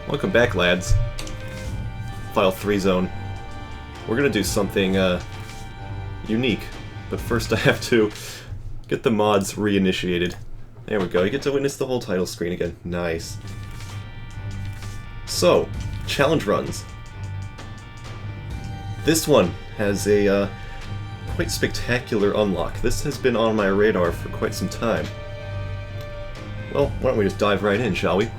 Welcome back, lads. File 3 zone. We're gonna do something unique, but first I have to get the mods reinitiated. There we go, you get to witness the whole title screen again. Nice. So, challenge runs. This one has a quite spectacular unlock. This has been on my radar for quite some time. Well, why don't we just dive right in, shall we?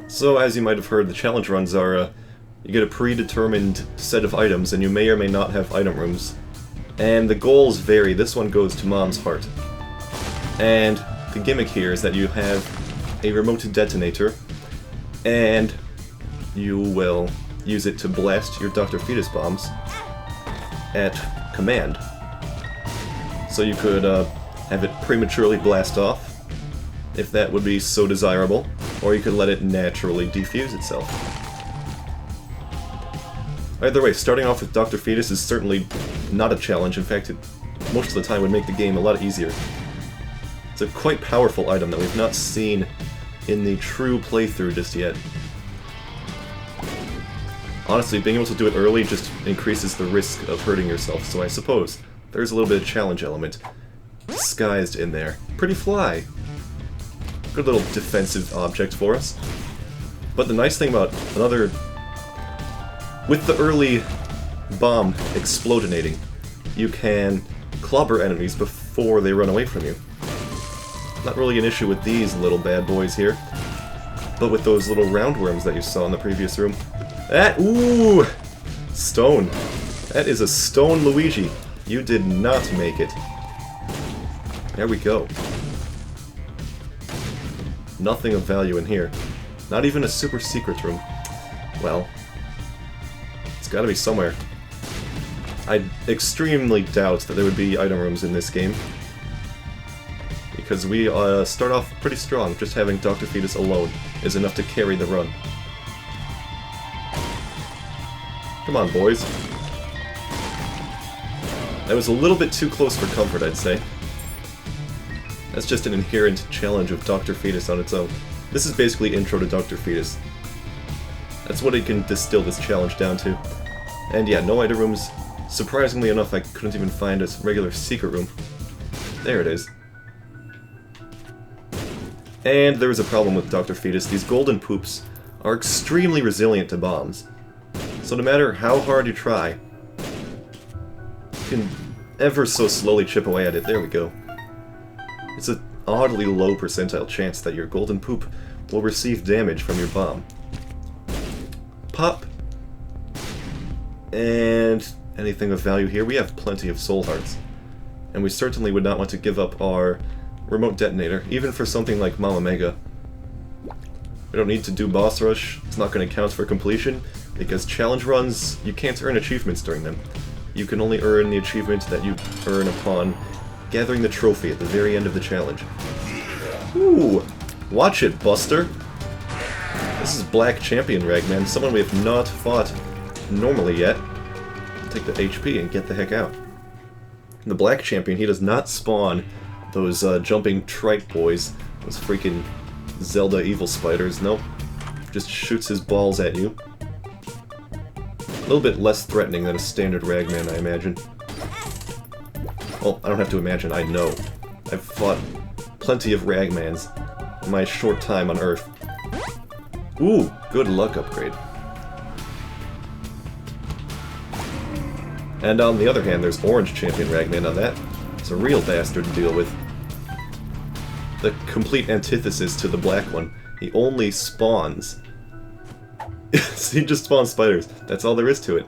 So, as you might have heard, the challenge runs are, you get a predetermined set of items, and you may or may not have item rooms. And the goals vary. This one goes to Mom's heart. And the gimmick here is that you have a remote detonator, and you will use it to blast your Dr. Fetus bombs at command. So you could have it prematurely blast off, if that would be so desirable, or you could let it naturally defuse itself. Either way, starting off with Dr. Fetus is certainly not a challenge. In fact, it most of the time would make the game a lot easier. It's a quite powerful item that we've not seen in the true playthrough just yet. Honestly, being able to do it early just increases the risk of hurting yourself, so I suppose there's a little bit of challenge element disguised in there. Pretty fly. Good little defensive object for us. But the nice thing about another... with the early bomb explodinating, you can clobber enemies before they run away from you. Not really an issue with these little bad boys here, but with those little roundworms that you saw in the previous room. That, ooh! Stone. That is a stone Luigi. You did not make it. There we go. Nothing of value in here. Not even a super secret room. Well, it's gotta be somewhere. I extremely doubt that there would be item rooms in this game, because we start off pretty strong. Just having Dr. Fetus alone is enough to carry the run. Come on, boys. That was a little bit too close for comfort, I'd say. That's just an inherent challenge of Dr. Fetus on its own. This is basically Intro to Dr. Fetus. That's what it can distill this challenge down to. And yeah, no item rooms. Surprisingly enough, I couldn't even find a regular secret room. There it is. And there is a problem with Dr. Fetus. These golden poops are extremely resilient to bombs. So no matter how hard you try, you can ever so slowly chip away at it. There we go. It's an oddly low percentile chance that your golden poop will receive damage from your bomb. Pop. And anything of value here? We have plenty of soul hearts. And we certainly would not want to give up our remote detonator, even for something like Mama Mega. We don't need to do boss rush. It's not going to count for completion, because challenge runs, you can't earn achievements during them. You can only earn the achievement that you earn upon gathering the trophy at the very end of the challenge. Ooh! Watch it, Buster! This is Black Champion Ragman, someone we have not fought normally yet. Take the HP and get the heck out. The Black Champion, he does not spawn those jumping trike boys, those freaking Zelda evil spiders, nope. Just shoots his balls at you. A little bit less threatening than a standard Ragman, I imagine. Well, I don't have to imagine, I know. I've fought plenty of Ragmans in my short time on Earth. Ooh, good luck upgrade. And on the other hand, there's Orange Champion Ragman on that. It's a real bastard to deal with. The complete antithesis to the black one. He only spawns. He just spawns spiders. That's all there is to it.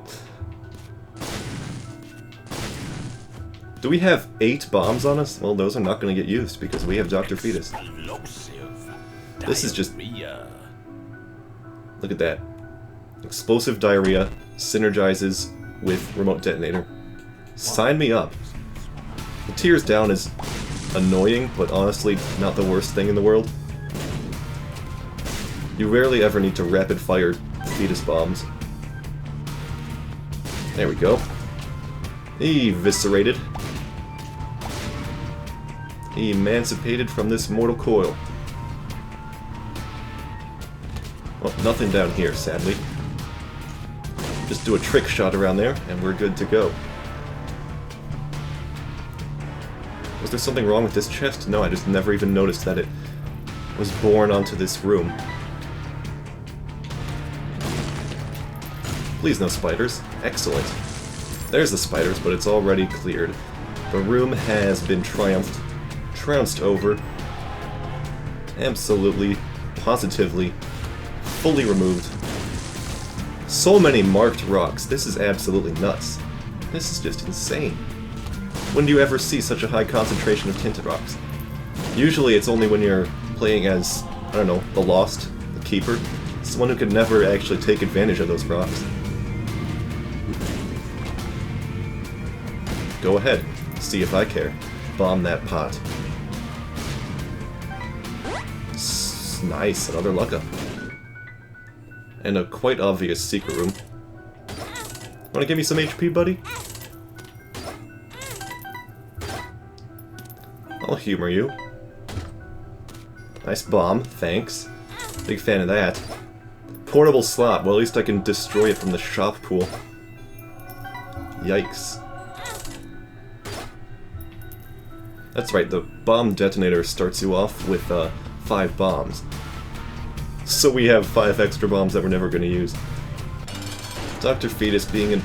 Do we have 8 bombs on us? Well, those are not going to get used because we have Dr. Fetus. This is just... Look at that. Explosive diarrhea synergizes with remote detonator. Sign me up. The tears down is annoying, but honestly not the worst thing in the world. You rarely ever need to rapid fire Fetus bombs. There we go. Eviscerated. Emancipated from this mortal coil. Well, nothing down here, sadly. Just do a trick shot around there, and we're good to go. Was there something wrong with this chest? No, I just never even noticed that it was born onto this room. Please no spiders. Excellent. There's the spiders, but it's already cleared. The room has been trounced over. Absolutely, positively, fully removed. So many marked rocks. This is absolutely nuts. This is just insane. When do you ever see such a high concentration of tinted rocks? Usually it's only when you're playing as, I don't know, the Lost, the Keeper, someone who could never actually take advantage of those rocks. Go ahead, see if I care. Bomb that pot. Nice, another luck up. And a quite obvious secret room. Wanna give me some HP, buddy? I'll humor you. Nice bomb, thanks. Big fan of that. Portable slot, well at least I can destroy it from the shop pool. Yikes. That's right, the bomb detonator starts you off with 5 bombs. So we have 5 extra bombs that we're never going to use. Dr. Fetus being a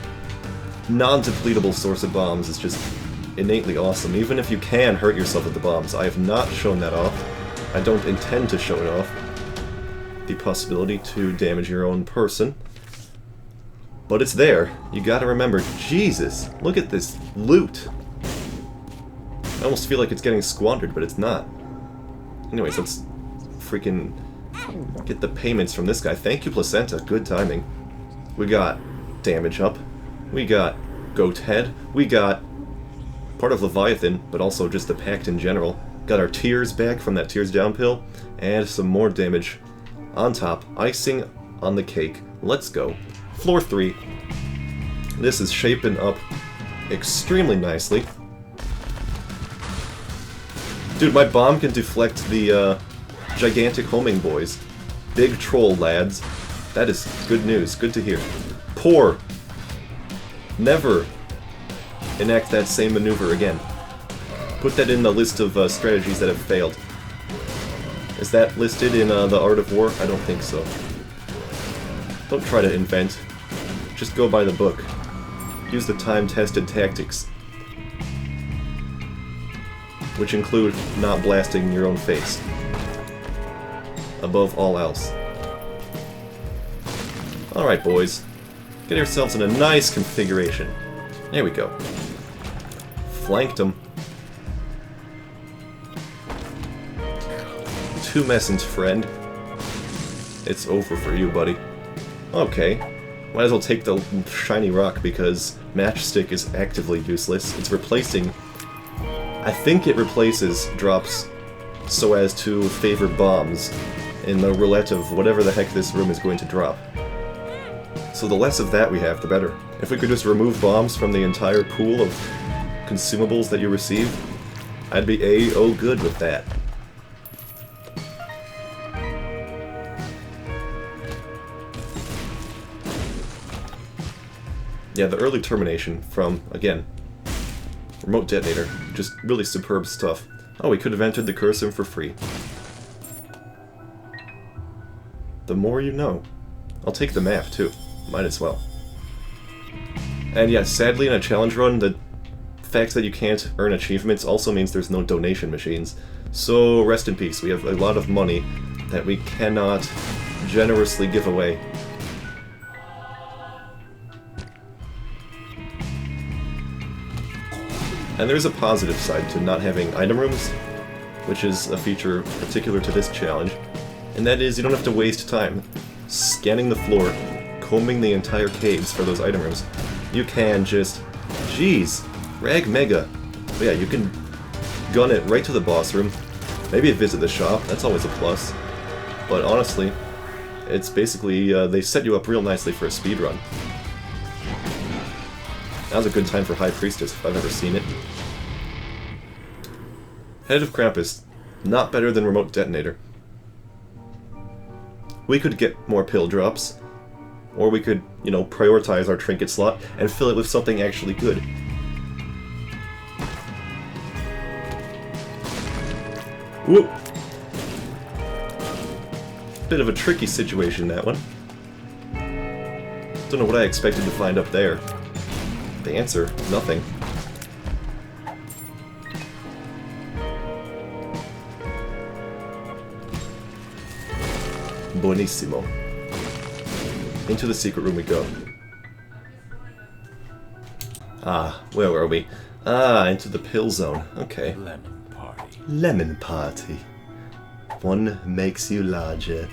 non-depletable source of bombs is just innately awesome, even if you can hurt yourself with the bombs. I have not shown that off. I don't intend to show it off. The possibility to damage your own person. But it's there. You gotta remember, Jesus, look at this loot. I almost feel like it's getting squandered, but it's not. Anyways, let's freaking get the payments from this guy. Thank you, Placenta. Good timing. We got damage up. We got goat head. We got part of Leviathan, but also just the pact in general. Got our tears back from that tears down pill, and some more damage on top. Icing on the cake. Let's go. Floor 3. This is shaping up extremely nicely. Dude, my bomb can deflect the gigantic homing boys. Big troll, lads. That is good news. Good to hear. Poor. Never enact that same maneuver again. Put that in the list of strategies that have failed. Is that listed in the Art of War? I don't think so. Don't try to invent. Just go by the book. Use the time-tested tactics. Which include not blasting your own face. Above all else. Alright, boys. Get yourselves in a nice configuration. There we go. Flanked them. 2 message, friend. It's over for you, buddy. Okay. Might as well take the shiny rock because Matchstick is actively useless. It's replacing... I think it replaces drops so as to favor bombs in the roulette of whatever the heck this room is going to drop. So the less of that we have, the better. If we could just remove bombs from the entire pool of consumables that you receive, I'd be A-oh good with that. Yeah, the early termination from, again, remote detonator. Just really superb stuff. Oh, we could have entered the curse room for free. The more you know. I'll take the map, too. Might as well. And yeah, sadly in a challenge run, the fact that you can't earn achievements also means there's no donation machines. So, rest in peace. We have a lot of money that we cannot generously give away. And there's a positive side to not having item rooms, which is a feature particular to this challenge, and that is you don't have to waste time scanning the floor, combing the entire caves for those item rooms. You can just... Jeez! Rag Mega! But yeah, you can gun it right to the boss room, maybe visit the shop, that's always a plus. But honestly, it's basically, they set you up real nicely for a speedrun. That was a good time for High Priestess, if I've ever seen it. Head of Krampus. Not better than Remote Detonator. we could get more pill drops. Or we could, you know, prioritize our trinket slot and fill it with something actually good. Whoop! Bit of a tricky situation, that one. Don't know what I expected to find up there. The answer, nothing. Buonissimo. Into the secret room we go. Ah, where were we? Ah, into the pill zone. Okay. Lemon party. Lemon party. One makes you larger.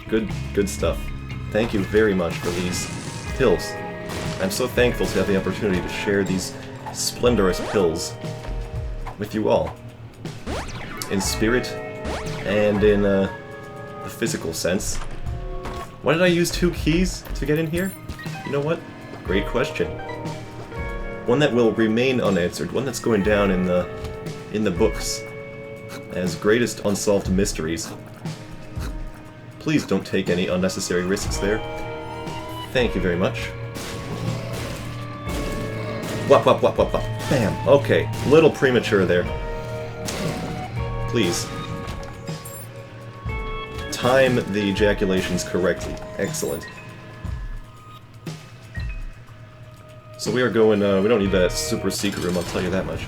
Good stuff. Thank you very much for these pills. I'm so thankful to have the opportunity to share these splendorous pills with you all. In spirit and in the physical sense. Why did I use 2 keys to get in here? You know what? Great question. One that will remain unanswered, one that's going down in the books as greatest unsolved mysteries. Please don't take any unnecessary risks there. Thank you very much. Wop wop wop wop wop. Bam. Okay, little premature there. Please. Time the ejaculations correctly. Excellent. So we are going, we don't need that super secret room, I'll tell you that much.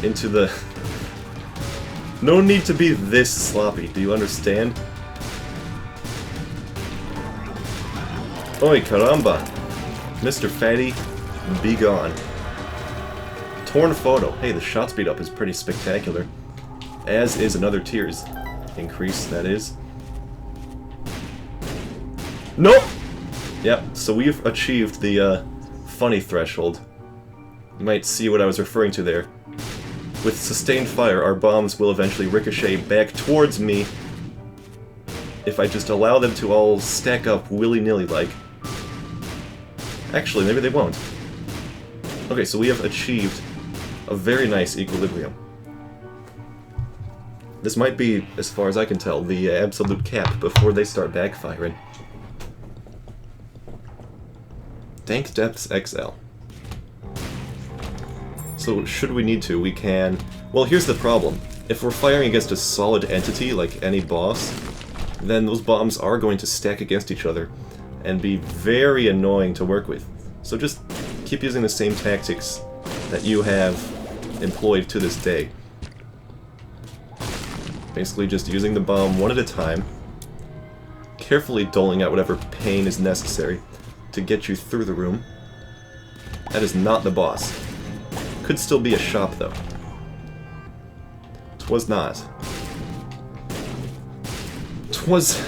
Into the... No need to be this sloppy, do you understand? Oi, caramba! Mr. Fatty, be gone. Torn photo. Hey, the shot speed up is pretty spectacular. As is another tears increase, that is. Nope! Yep, so we've achieved the funny threshold. You might see what I was referring to there. With sustained fire, our bombs will eventually ricochet back towards me if I just allow them to all stack up willy-nilly like. Actually, maybe they won't. Okay, so we have achieved a very nice equilibrium. This might be, as far as I can tell, the absolute cap before they start backfiring. Dank Depths XL. So, should we need to, we can... Well, here's the problem. If we're firing against a solid entity, like any boss, then those bombs are going to stack against each other and be very annoying to work with. So just keep using the same tactics that you have employed to this day. Basically just using the bomb one at a time, carefully doling out whatever pain is necessary to get you through the room. That is not the boss. Could still be a shop, though. 'Twas not. 'Twas...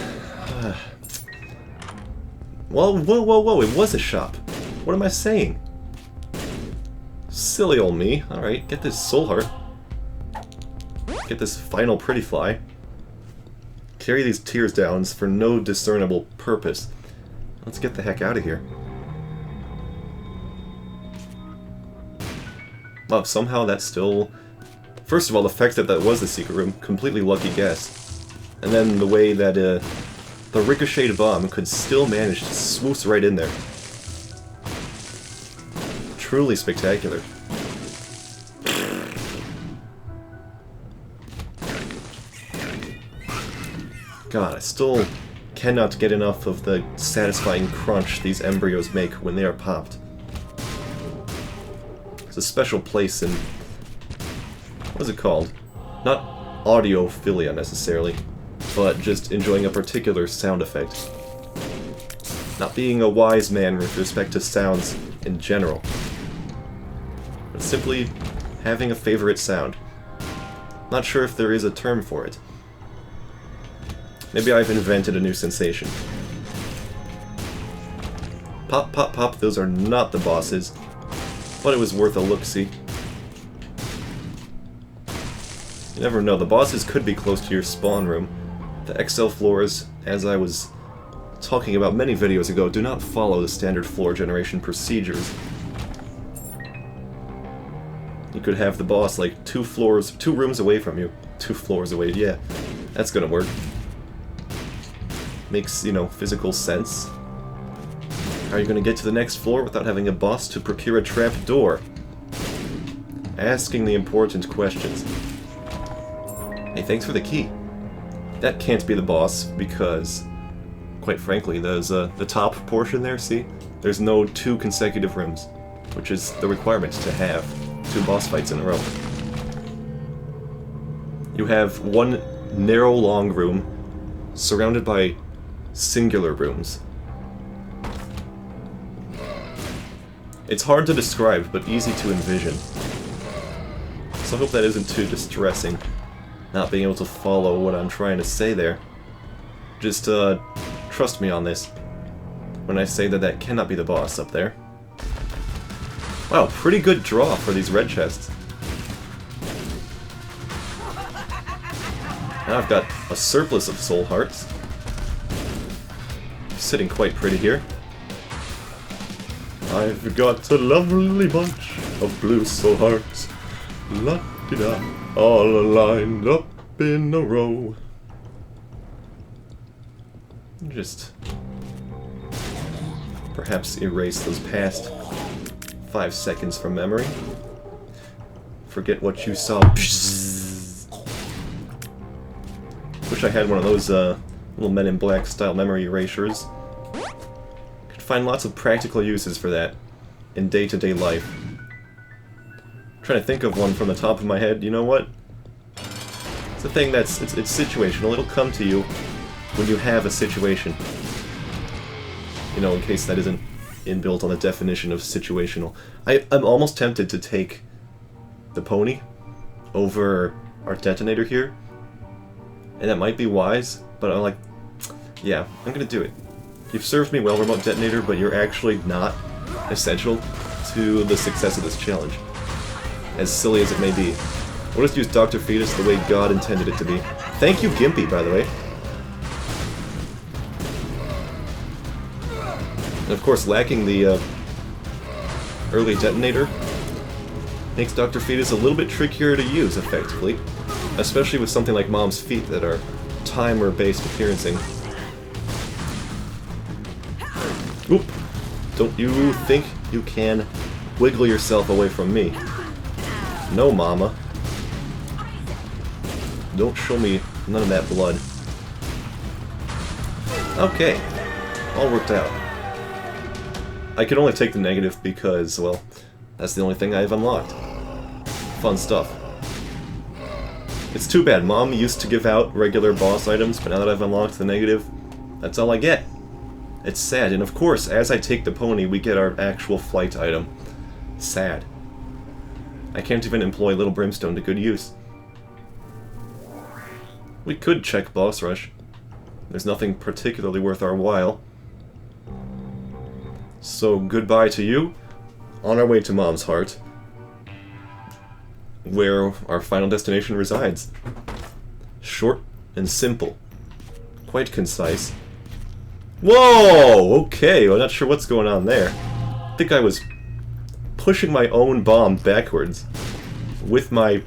Well, whoa, it was a shop. What am I saying? Silly old me. Alright, get this soul heart. Get this final pretty fly. Carry these tears downs for no discernible purpose. Let's get the heck out of here. Wow, somehow that's still... First of all, the fact that that was the secret room, completely lucky guess. And then the way that the ricocheted bomb could still manage to swoosh right in there. Truly spectacular. God, I still cannot get enough of the satisfying crunch these embryos make when they are popped. It's a special place in... what is it called? Not audiophilia necessarily, but just enjoying a particular sound effect. Not being a wise man with respect to sounds in general, but simply having a favorite sound. Not sure if there is a term for it. Maybe I've invented a new sensation. Pop, pop, pop, those are not the bosses, but it was worth a look-see. You never know, the bosses could be close to your spawn room. The XL floors, as I was talking about many videos ago, do not follow the standard floor generation procedures. You could have the boss like 2 rooms away from you. 2 floors away, yeah. That's gonna work. makes, you know, physical sense. How are you going to get to the next floor without having a boss to procure a trap door? Asking the important questions. Hey, thanks for the key. That can't be the boss, because, quite frankly, there's the top portion there, see? There's no 2 consecutive rooms, which is the requirement to have 2 boss fights in a row. You have one narrow, long room, surrounded by singular rooms. It's hard to describe, but easy to envision. So I hope that isn't too distressing, not being able to follow what I'm trying to say there. Just, trust me on this, when I say that that cannot be the boss up there. Wow, pretty good draw for these red chests. Now I've got a surplus of soul hearts. Sitting quite pretty here. I've got a lovely bunch of blue soul hearts. La-di-da, all lined up in a row. Just perhaps erase those past 5 seconds from memory. Forget what you saw. Wish I had one of those little Men in Black style memory erasers. Could find lots of practical uses for that in day-to-day life. I'm trying to think of one from the top of my head. You know what? It's a thing that's it's situational. It'll come to you when you have a situation. You know, in case that isn't inbuilt on the definition of situational. I'm almost tempted to take the pony over our detonator here. And that might be wise, but I'm like, yeah, I'm gonna do it. You've served me well, remote detonator, but you're actually not essential to the success of this challenge. As silly as it may be. We'll just use Dr. Fetus the way God intended it to be. Thank you, Gimpy, by the way. And of course, lacking the early detonator makes Dr. Fetus a little bit trickier to use effectively. Especially with something like Mom's feet that are timer-based appearancing. Oop! Don't you think you can wiggle yourself away from me? No, Mama. Don't show me none of that blood. Okay. All worked out. I can only take the negative because, well, that's the only thing I've unlocked. Fun stuff. It's too bad. Mom used to give out regular boss items, but now that I've unlocked the negative, that's all I get. It's sad, and of course, as I take the pony, we get our actual flight item. Sad. I can't even employ Little Brimstone to good use. We could check Boss Rush. There's nothing particularly worth our while. So, goodbye to you. On our way to Mom's heart, where our final destination resides. Short and simple. Quite concise. Whoa! Okay, I'm not sure what's going on there. I think I was pushing my own bomb backwards with my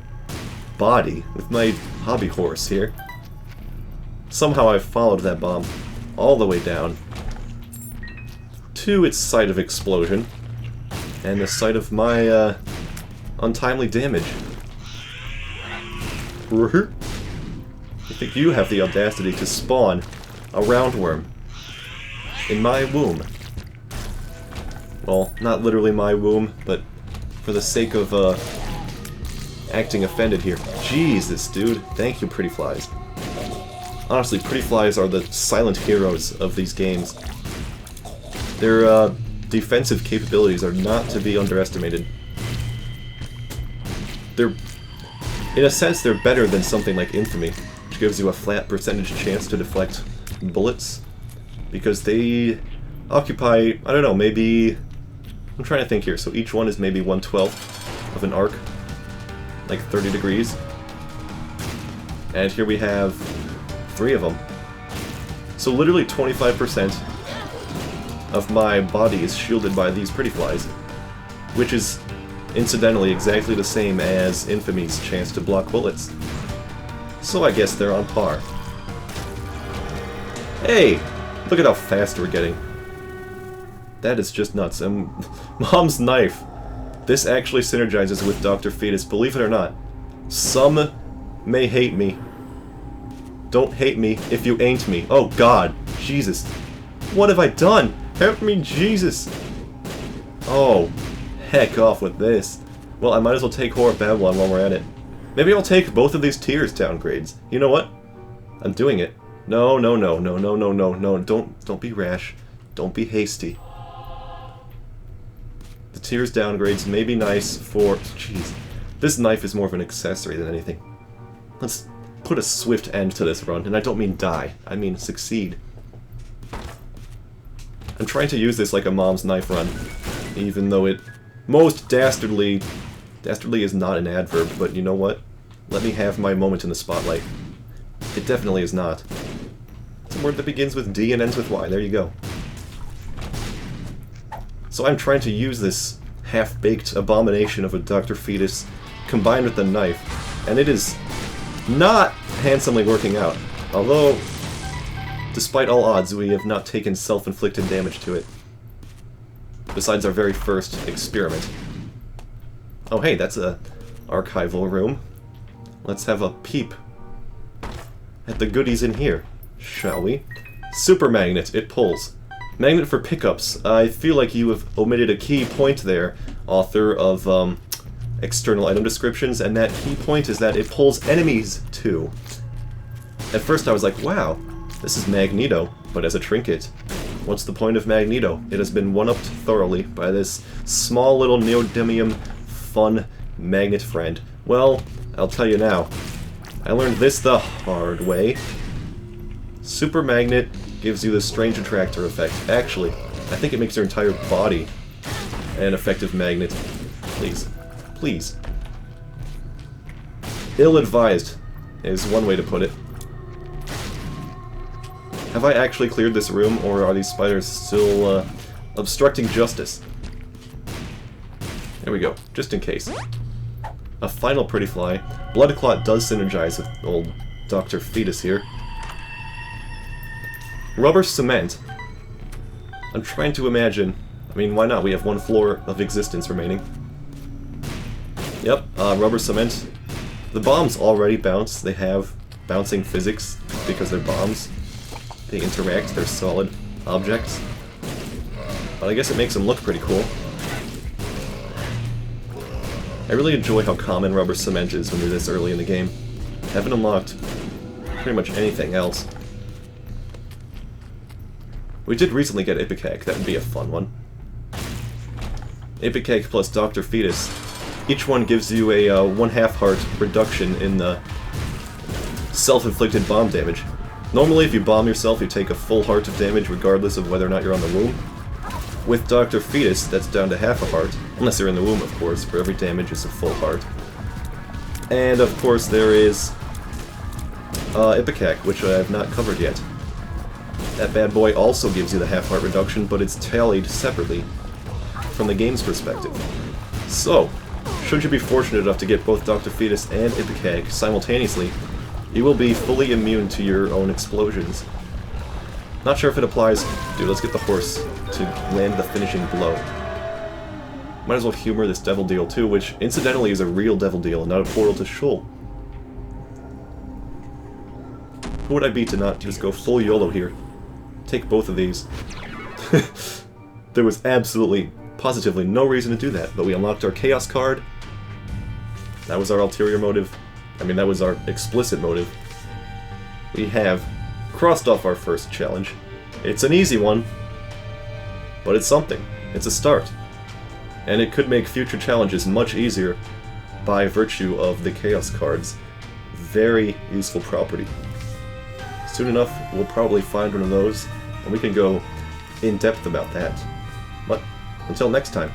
body, with my hobby horse here. Somehow I followed that bomb all the way down to its site of explosion and the site of my untimely damage. I think you have the audacity to spawn a roundworm in my womb. Well, not literally my womb, but for the sake of acting offended here. Jesus, dude. Thank you, Pretty Flies. Honestly, Pretty Flies are the silent heroes of these games. Their defensive capabilities are not to be underestimated. They're, in a sense, they're better than something like Infamy, which gives you a flat percentage chance to deflect bullets, because they occupy, I don't know, maybe, I'm trying to think here, so each one is maybe 1/12 of an arc, like 30 degrees, and here we have 3 of them. So literally 25% of my body is shielded by these Pretty Flies, which is incidentally exactly the same as Infamy's chance to block bullets. So I guess they're on par. Hey! Look at how fast we're getting. That is just nuts. Mom's knife. This actually synergizes with Dr. Fetus, believe it or not. Some may hate me. Don't hate me if you ain't me. Oh god. Jesus. What have I done? Help me, Jesus. Oh, heck off with this. Well, I might as well take Whore of Babylon while we're at it. Maybe I'll take both of these tiers downgrades. You know what? I'm doing it. No, no, no, no, no, no, no, no. Don't be rash. Don't be hasty. The tiers downgrades may be nice for... Jeez. This knife is more of an accessory than anything. Let's put a swift end to this run, and I don't mean die. I mean succeed. I'm trying to use this like a mom's knife run, even though it most dastardly... Dastardly is not an adverb, but you know what? Let me have my moment in the spotlight. It definitely is not. It's a word that begins with D and ends with Y. There you go. So I'm trying to use this half-baked abomination of a Dr. Fetus combined with the knife, and it is not handsomely working out. Although, despite all odds, we have not taken self-inflicted damage to it. Besides our very first experiment. Oh hey, that's a archival room. Let's have a peep at the goodies in here, shall we? Super magnet, it pulls. Magnet for pickups. I feel like you have omitted a key point there, author of external item descriptions, and that key point is that it pulls enemies too. At first I was like, wow, this is Magneto, but as a trinket. What's the point of Magneto? It has been one-upped thoroughly by this small little neodymium fun magnet friend. Well, I'll tell you now. I learned this the hard way. Super magnet gives you the strange attractor effect. Actually, I think it makes your entire body an effective magnet. Please. Please. Ill-advised is one way to put it. Have I actually cleared this room, or are these spiders still obstructing justice? There we go, just in case. A final pretty fly. Blood Clot does synergize with old Dr. Fetus here. Rubber Cement. I'm trying to imagine... I mean, why not? We have one floor of existence remaining. Yep, Rubber Cement. The bombs already bounce. They have bouncing physics because they're bombs. They interact, they're solid objects. But I guess it makes them look pretty cool. I really enjoy how common Rubber Cement is when you're this early in the game. Haven't unlocked pretty much anything else. We did recently get Ipecac, that would be a fun one. Ipecac plus Dr. Fetus. Each one gives you a 1/2 heart reduction in the self-inflicted bomb damage. Normally if you bomb yourself you take a full heart of damage regardless of whether or not you're on the womb. With Dr. Fetus, that's down to 1/2 heart. Unless you're in the womb, of course, for every damage is a full heart. And of course there is Ipecac, which I have not covered yet. That bad boy also gives you the 1/2 heart reduction, but it's tallied separately from the game's perspective. So, should you be fortunate enough to get both Dr. Fetus and Ipecac simultaneously, you will be fully immune to your own explosions. Not sure if it applies. Dude, let's get the horse to land the finishing blow. Might as well humor this devil deal too, which incidentally is a real devil deal and not a portal to Shul. Who would I be to not just go full YOLO here? Take both of these. There was absolutely, positively no reason to do that, but we unlocked our Chaos card. That was our ulterior motive. I mean, that was our explicit motive. We have crossed off our first challenge. It's an easy one, but it's something. It's a start. And it could make future challenges much easier by virtue of the Chaos card's very useful property. Soon enough, we'll probably find one of those, and we can go in depth about that. But until next time.